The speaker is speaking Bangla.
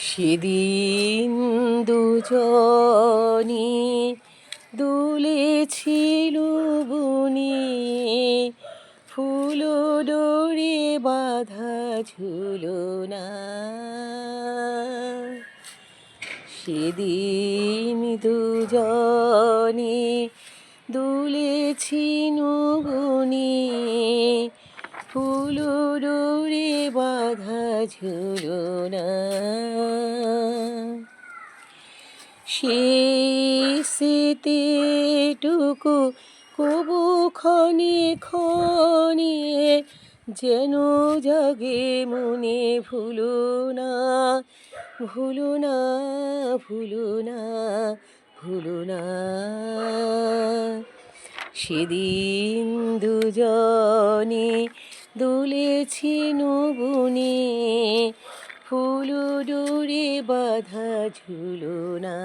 সেদিন দুজনে দুলেছিল বনে, ফুল ডোরে বাঁধা ঝুলনা। সেদিন দুজনে দুলেছিল বনে, ফুল ডোরে বাঁধা ঝুলনা। সেই স্মৃতিটুকু কবু ক্ষণে ক্ষণে যেন জাগে মনে, ভুলো না, ভুলো না, ভুলো না, ভুলো না। সেদিন দুজনে দুলেছিল বনে, ফুল ডোরে বাঁধা ঝুলনা।